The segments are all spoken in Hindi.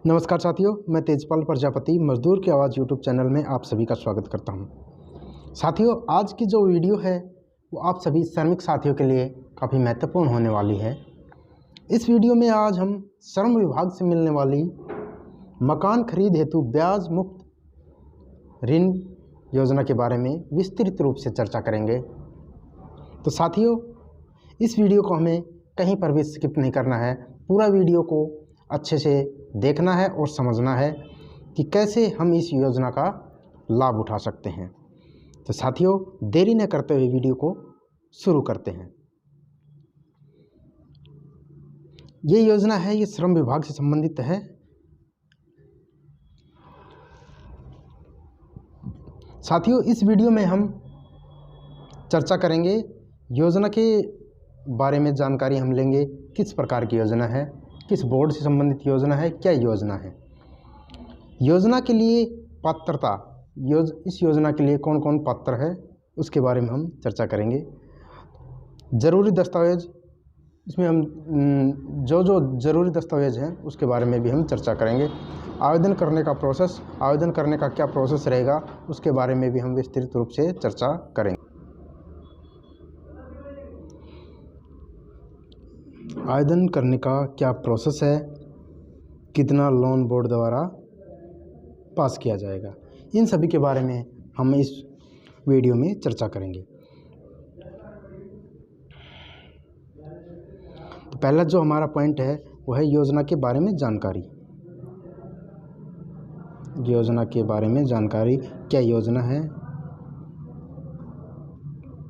नमस्कार साथियों, मैं तेजपाल प्रजापति मजदूर की आवाज़ यूट्यूब चैनल में आप सभी का स्वागत करता हूं। साथियों, आज की जो वीडियो है वो आप सभी श्रमिक साथियों के लिए काफ़ी महत्वपूर्ण होने वाली है। इस वीडियो में आज हम श्रम विभाग से मिलने वाली मकान खरीद हेतु ब्याज मुक्त ऋण योजना के बारे में विस्तृत रूप से चर्चा करेंगे। तो साथियों, इस वीडियो को हमें कहीं पर भी स्किप नहीं करना है, पूरा वीडियो को अच्छे से देखना है और समझना है कि कैसे हम इस योजना का लाभ उठा सकते हैं। तो साथियों, देरी न करते हुए वीडियो को शुरू करते हैं। ये योजना है, ये श्रम विभाग से संबंधित है। साथियों, इस वीडियो में हम चर्चा करेंगे योजना के बारे में, जानकारी हम लेंगे किस प्रकार की योजना है, किस बोर्ड से संबंधित योजना है, क्या योजना है, योजना के लिए पात्रता, इस योजना के लिए कौन कौन पात्र है उसके बारे में हम चर्चा करेंगे। ज़रूरी दस्तावेज, इसमें हम जो ज़रूरी दस्तावेज हैं उसके बारे में भी हम चर्चा करेंगे। आवेदन करने का प्रोसेस, आवेदन करने का क्या प्रोसेस रहेगा उसके बारे में भी हम विस्तृत रूप से चर्चा करेंगे। आवेदन करने का क्या प्रोसेस है, कितना लोन बोर्ड द्वारा पास किया जाएगा, इन सभी के बारे में हम इस वीडियो में चर्चा करेंगे। तो पहला जो हमारा पॉइंट है वो है योजना के बारे में जानकारी। योजना के बारे में जानकारी, क्या योजना है,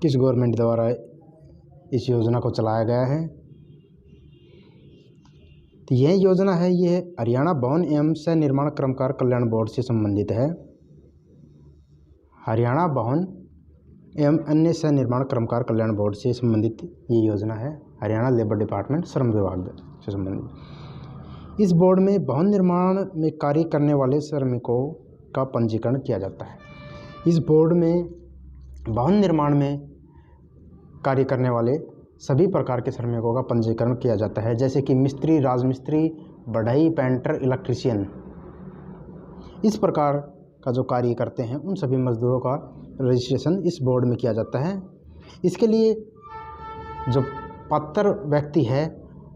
किस गवर्नमेंट द्वारा इस योजना को चलाया गया है। तो यह योजना है, ये हरियाणा भवन एवं सह निर्माण कर्मकार कल्याण बोर्ड से संबंधित है। हरियाणा भवन एवं अन्य सह निर्माण कर्मकार कल्याण बोर्ड से संबंधित ये योजना है। हरियाणा लेबर डिपार्टमेंट श्रम विभाग से संबंधित। इस बोर्ड में भवन निर्माण में कार्य करने वाले श्रमिकों का पंजीकरण किया जाता है। इस बोर्ड में भवन निर्माण में कार्य करने वाले सभी प्रकार के श्रमिकों का पंजीकरण किया जाता है, जैसे कि मिस्त्री, राजमिस्त्री, बढ़ई, पेंटर, इलेक्ट्रीशियन। इस प्रकार का जो कार्य करते हैं उन सभी मजदूरों का रजिस्ट्रेशन इस बोर्ड में किया जाता है। इसके लिए जो पात्र व्यक्ति है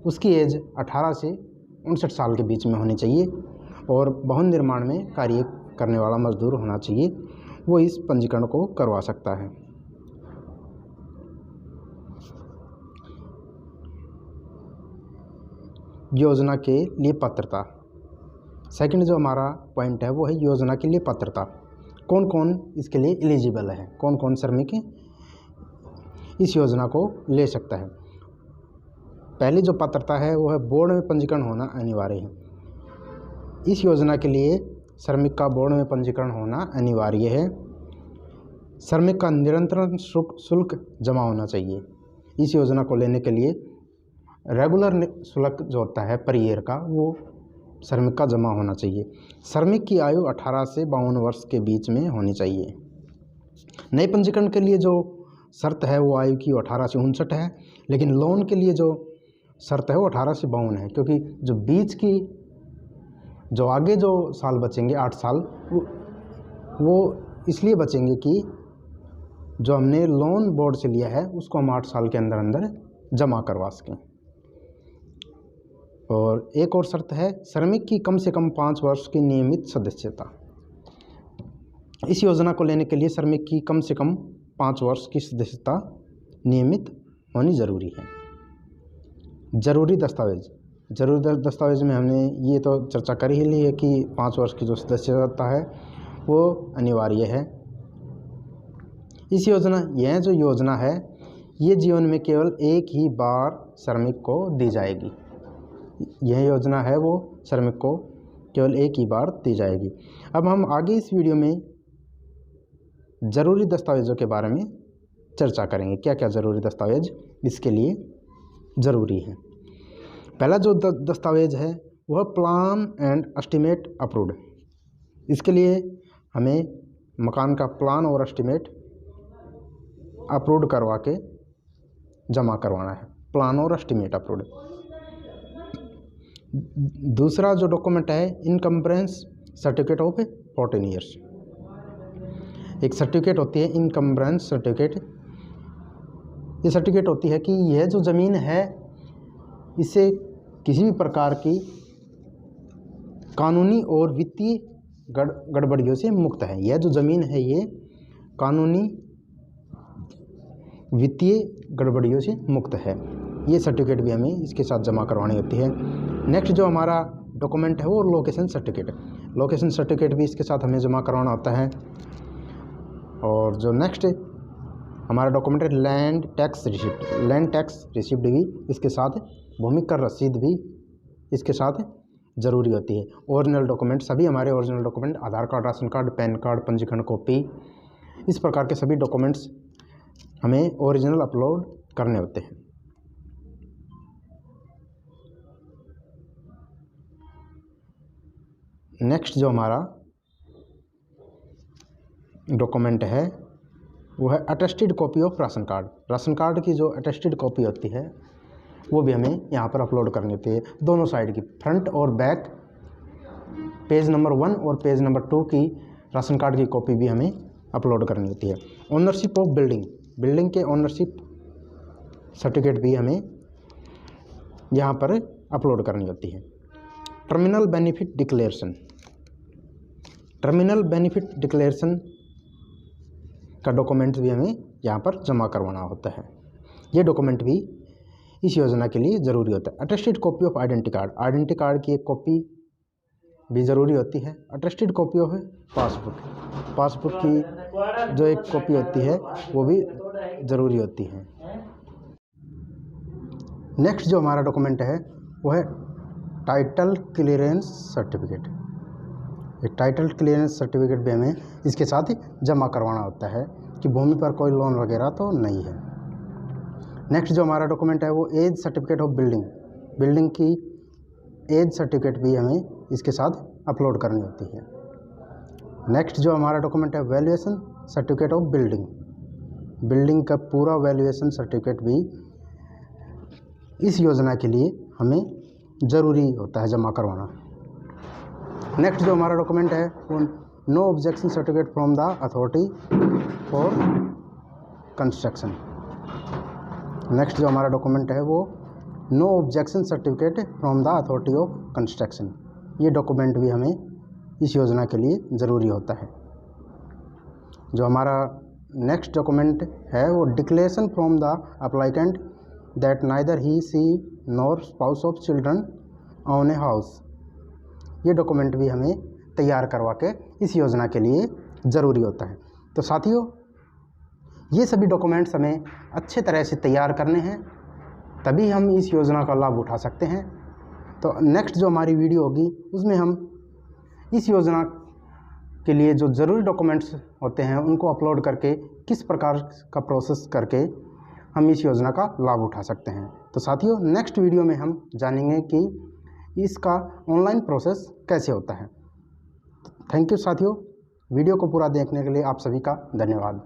उसकी एज 18 से 59 साल के बीच में होनी चाहिए और भवन निर्माण में कार्य करने वाला मजदूर होना चाहिए, वो इस पंजीकरण को करवा सकता है। योजना के लिए पात्रता, सेकंड जो हमारा पॉइंट है वो है योजना के लिए पात्रता। कौन कौन इसके लिए एलिजिबल है, कौन कौन श्रमिक इस योजना को ले सकता है। पहली जो पात्रता है वो है बोर्ड में पंजीकरण होना अनिवार्य है। इस योजना के लिए श्रमिक का बोर्ड में पंजीकरण होना अनिवार्य है। श्रमिक का निरंतर शुल्क जमा होना चाहिए। इस योजना को लेने के लिए रेगुलर शुल्क जो होता है पर ईयर का, वो श्रमिक का जमा होना चाहिए। श्रमिक की आयु 18 से 52 वर्ष के बीच में होनी चाहिए। नए पंजीकरण के लिए जो शर्त है वो आयु की 18 से 59 है, लेकिन लोन के लिए जो शर्त है वो 18 से 52 है, क्योंकि जो बीच की जो आगे जो साल बचेंगे 8 साल, वो इसलिए बचेंगे कि जो हमने लोन बोर्ड से लिया है उसको हम 8 साल के अंदर अंदर जमा करवा सकें। और एक और शर्त है श्रमिक की कम से कम 5 वर्ष की नियमित सदस्यता। इस योजना को लेने के लिए श्रमिक की कम से कम 5 वर्ष की सदस्यता नियमित होनी ज़रूरी है। ज़रूरी दस्तावेज, ज़रूरी दस्तावेज में हमने ये तो चर्चा कर ही ली है कि 5 वर्ष की जो सदस्यता है वो अनिवार्य है। इस योजना, यह जो योजना है ये जीवन में केवल एक ही बार श्रमिक को दी जाएगी। यह योजना है वो श्रमिक को केवल एक ही बार दी जाएगी। अब हम आगे इस वीडियो में ज़रूरी दस्तावेज़ों के बारे में चर्चा करेंगे, क्या क्या ज़रूरी दस्तावेज इसके लिए ज़रूरी है। पहला जो दस्तावेज है वह प्लान एंड एस्टीमेट अप्रूव्ड। इसके लिए हमें मकान का प्लान और एस्टीमेट अप्रूव्ड करवा के जमा करवाना है। प्लान और एस्टीमेट अप्रूव्ड। दूसरा जो डॉक्यूमेंट है इनकम्बरेंस सर्टिफिकेट ऑफ 14 ईयर्स। एक सर्टिफिकेट होती है इनकम्बरेंस सर्टिफिकेट। ये सर्टिफिकेट होती है कि यह जो ज़मीन है इससे किसी भी प्रकार की कानूनी और वित्तीय गड़बड़ियों से मुक्त है। यह जो ज़मीन है ये कानूनी वित्तीय गड़बड़ियों से मुक्त है। ये सर्टिफिकेट भी हमें इसके साथ जमा करवानी होती है। नेक्स्ट जो हमारा डॉक्यूमेंट है वो लोकेशन सर्टिफिकेट। लोकेशन सर्टिफिकेट भी इसके साथ हमें जमा करवाना होता है। और जो नेक्स्ट हमारा डॉक्यूमेंट है land tax receipt. Land tax receipt भी इसके साथ, भूमि कर रसीद भी इसके साथ ज़रूरी होती है। ओरिजिनल डॉक्यूमेंट, सभी हमारे original document Aadhaar card, ration card, PAN card, पंजीकरण कॉपी, इस प्रकार के सभी डॉक्यूमेंट्स हमें ओरिजिनल अपलोड करने होते हैं। नेक्स्ट जो हमारा डॉक्यूमेंट है वो है attested copy of ration card. Ration card की जो अटेस्टेड कॉपी होती है वो भी हमें यहाँ पर अपलोड करनी होती है। दोनों साइड की, फ्रंट और बैक, पेज नंबर 1 और पेज नंबर 2 की राशन कार्ड की कॉपी भी हमें अपलोड करनी होती है। ओनरशिप ऑफ बिल्डिंग, बिल्डिंग के ओनरशिप सर्टिफिकेट भी हमें यहाँ पर अपलोड करनी होती है। Terminal benefit declaration, terminal benefit declaration का डॉक्यूमेंट भी हमें यहाँ पर जमा करवाना होता है। ये डॉक्यूमेंट भी इस योजना के लिए ज़रूरी होता है। Attested copy of identity card, identity card की एक कॉपी भी ज़रूरी होती है। Attested copy of passbook, passbook की जो एक कॉपी होती है वो भी ज़रूरी होती है। नेक्स्ट जो हमारा डॉक्यूमेंट है वो है टाइटल क्लियरेंस सर्टिफिकेट। एक टाइटल क्लियरेंस सर्टिफिकेट भी हमें इसके साथ ही जमा करवाना होता है कि भूमि पर कोई लोन वगैरह तो नहीं है। नेक्स्ट जो हमारा डॉक्यूमेंट है वो age certificate of building, building की एज सर्टिफिकेट भी हमें इसके साथ अपलोड करनी होती है। नेक्स्ट जो हमारा डॉक्यूमेंट है valuation certificate of building, building का पूरा वैल्यूएशन सर्टिफिकेट भी इस योजना के लिए हमें ज़रूरी होता है जमा करवाना। नेक्स्ट जो हमारा डॉक्यूमेंट है वो no objection certificate from the authority for construction. Next जो हमारा डॉक्यूमेंट है वो no objection certificate from the authority of construction. ये डॉक्यूमेंट भी हमें इस योजना के लिए ज़रूरी होता है। जो हमारा नेक्स्ट डॉक्यूमेंट है वो declaration from the applicant that neither he she nor spouse of children own a house. ये डॉक्यूमेंट भी हमें तैयार करवा के इस योजना के लिए ज़रूरी होता है। तो साथियों, ये सभी डॉक्यूमेंट्स हमें अच्छे तरह से तैयार करने हैं, तभी हम इस योजना का लाभ उठा सकते हैं। तो नेक्स्ट जो हमारी वीडियो होगी उसमें हम इस योजना के लिए जो ज़रूरी डॉक्यूमेंट्स होते हैं उनको अपलोड करके किस प्रकार का प्रोसेस करके हम इस योजना का लाभ उठा सकते हैं। तो साथियों, नेक्स्ट वीडियो में हम जानेंगे कि इसका ऑनलाइन प्रोसेस कैसे होता है। थैंक यू साथियों, वीडियो को पूरा देखने के लिए आप सभी का धन्यवाद।